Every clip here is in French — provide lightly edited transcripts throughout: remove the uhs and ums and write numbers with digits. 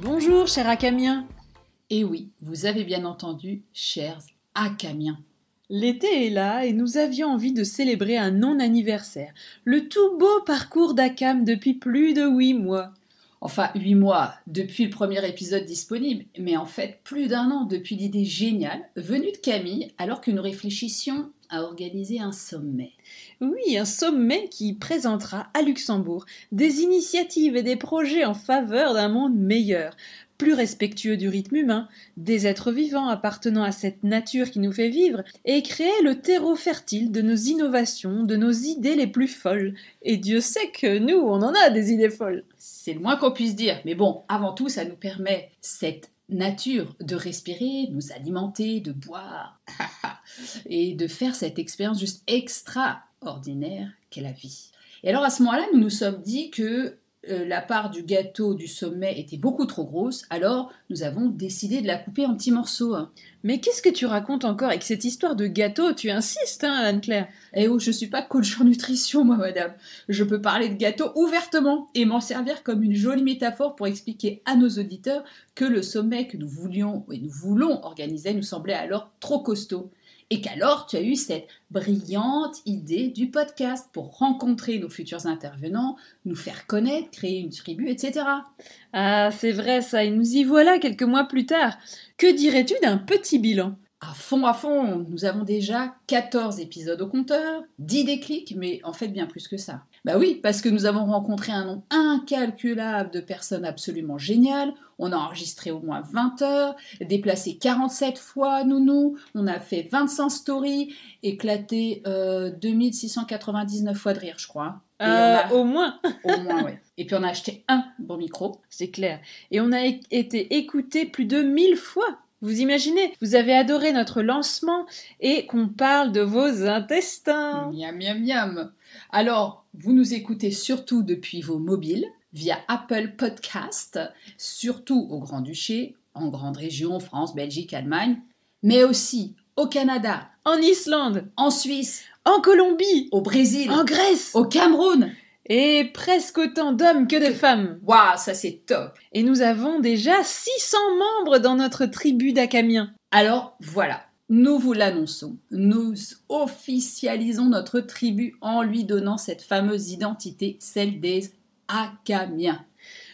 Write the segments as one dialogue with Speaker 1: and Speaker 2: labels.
Speaker 1: Bonjour, chers Acamiens.
Speaker 2: Et oui, vous avez bien entendu, chers Acamiens.
Speaker 1: L'été est là et nous avions envie de célébrer un non-anniversaire, le tout beau parcours d'Acam depuis plus de 8 mois.
Speaker 2: Enfin, 8 mois depuis le premier épisode disponible, mais en fait plus d'1 an depuis l'idée géniale venue de Camille alors que nous réfléchissions à organiser un sommet.
Speaker 1: Oui, un sommet qui présentera à Luxembourg des initiatives et des projets en faveur d'un monde meilleur, plus respectueux du rythme humain, des êtres vivants appartenant à cette nature qui nous fait vivre, et créer le terreau fertile de nos innovations, de nos idées les plus folles. Et Dieu sait que nous, on en a des idées folles.
Speaker 2: C'est le moins qu'on puisse dire, mais bon, avant tout, ça nous permet cette nature de respirer, nous alimenter, de boire, et de faire cette expérience juste extraordinaire qu'est la vie. Et alors à ce moment-là, nous nous sommes dit que la part du gâteau du sommet était beaucoup trop grosse, alors nous avons décidé de la couper en petits morceaux.
Speaker 1: Mais qu'est-ce que tu racontes encore avec cette histoire de gâteau? Tu insistes, hein, Anne-Claire?
Speaker 2: Eh oh, je suis pas coach en nutrition, moi, madame. Je peux parler de gâteau ouvertement et m'en servir comme une jolie métaphore pour expliquer à nos auditeurs que le sommet que nous voulions et nous voulons organiser nous semblait alors trop costaud. Et qu'alors tu as eu cette brillante idée du podcast pour rencontrer nos futurs intervenants, nous faire connaître, créer une tribu, etc.
Speaker 1: Ah, c'est vrai ça, et nous y voilà quelques mois plus tard. Que dirais-tu d'un petit bilan?
Speaker 2: À fond, nous avons déjà 14 épisodes au compteur, 10 déclics, mais en fait bien plus que ça. Bah oui, parce que nous avons rencontré un nombre incalculable de personnes absolument géniales, on a enregistré au moins 20 heures, déplacé 47 fois nounou, on a fait 25 stories, éclaté 2699 fois de rire, je crois.
Speaker 1: Au moins.
Speaker 2: Au moins, oui. Et puis on a acheté un bon micro.
Speaker 1: C'est clair. Et on a été écouté plus de 1000 fois. Vous imaginez, vous avez adoré notre lancement et qu'on parle de vos intestins.
Speaker 2: Miam, miam, miam. Alors, vous nous écoutez surtout depuis vos mobiles, via Apple Podcast, surtout au Grand-Duché, en grande région, France, Belgique, Allemagne, mais aussi au Canada,
Speaker 1: en Islande,
Speaker 2: en Suisse,
Speaker 1: en Colombie,
Speaker 2: au Brésil,
Speaker 1: en Grèce,
Speaker 2: au Cameroun.
Speaker 1: Et presque autant d'hommes que de femmes.
Speaker 2: Waouh, ça c'est top.
Speaker 1: Et nous avons déjà 600 membres dans notre tribu d'Acamiens.
Speaker 2: Alors voilà, nous vous l'annonçons. Nous officialisons notre tribu en lui donnant cette fameuse identité, celle des Acamiens.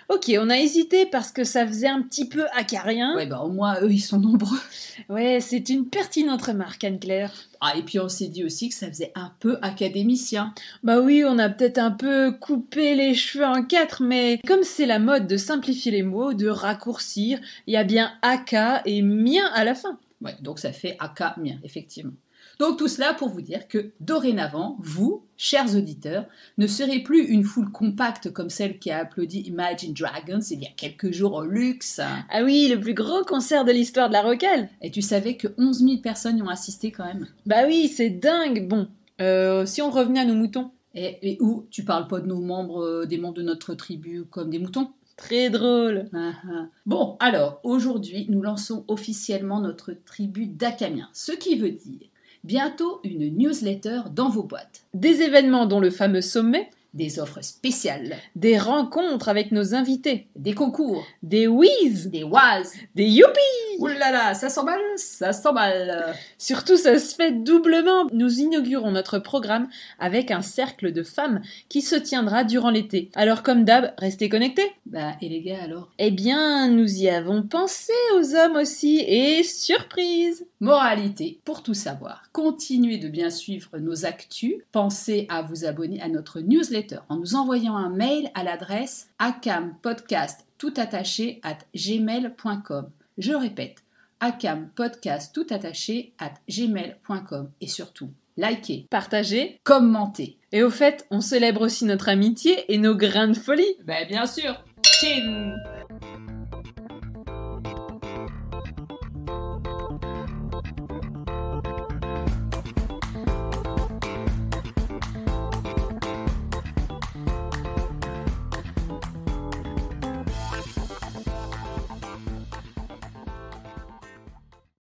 Speaker 1: Ok, on a hésité parce que ça faisait un petit peu acarien.
Speaker 2: Ouais, bah au moins, eux, ils sont nombreux.
Speaker 1: Ouais, c'est une pertinente remarque, Anne-Claire.
Speaker 2: Ah, et puis on s'est dit aussi que ça faisait un peu académicien.
Speaker 1: Bah oui, on a peut-être un peu coupé les cheveux en 4, mais comme c'est la mode de simplifier les mots, de raccourcir, il y a bien aka et mien à la fin.
Speaker 2: Ouais, donc ça fait aka-mien, effectivement. Donc tout cela pour vous dire que dorénavant, vous, chers auditeurs, ne serez plus une foule compacte comme celle qui a applaudi Imagine Dragons il y a quelques jours au Luxe.
Speaker 1: Ah oui, le plus gros concert de l'histoire de la rock'n'roll.
Speaker 2: Et tu savais que 11 000 personnes y ont assisté quand même?
Speaker 1: Bah oui, c'est dingue. Bon, si on revenait à nos moutons.
Speaker 2: Et où tu parles pas de nos membres, des membres de notre tribu comme des moutons?
Speaker 1: Très drôle.
Speaker 2: Bon, alors, aujourd'hui, nous lançons officiellement notre tribu d'Acamiens, ce qui veut dire bientôt une newsletter dans vos boîtes.
Speaker 1: Des événements dont le fameux sommet.
Speaker 2: Des offres spéciales.
Speaker 1: Des rencontres avec nos invités.
Speaker 2: Des concours.
Speaker 1: Des whiz.
Speaker 2: Des waz.
Speaker 1: Des youpi.
Speaker 2: Ouh là là, ça s'emballe, ça s'emballe.
Speaker 1: Surtout, ça se fait doublement. Nous inaugurons notre programme avec un cercle de femmes qui se tiendra durant l'été. Alors comme d'hab, restez connectés.
Speaker 2: Bah, et les gars alors?
Speaker 1: Eh bien, nous y avons pensé aux hommes aussi. Et surprise!
Speaker 2: Moralité, pour tout savoir, continuez de bien suivre nos actus. Pensez à vous abonner à notre newsletter en nous envoyant un mail à l'adresse acampodcast@gmail.com. Je répète, acampodcast@gmail.com. Et surtout, likez,
Speaker 1: partagez,
Speaker 2: commentez.
Speaker 1: Et au fait, on célèbre aussi notre amitié et nos grains de folie.
Speaker 2: Ben bien sûr. Chin.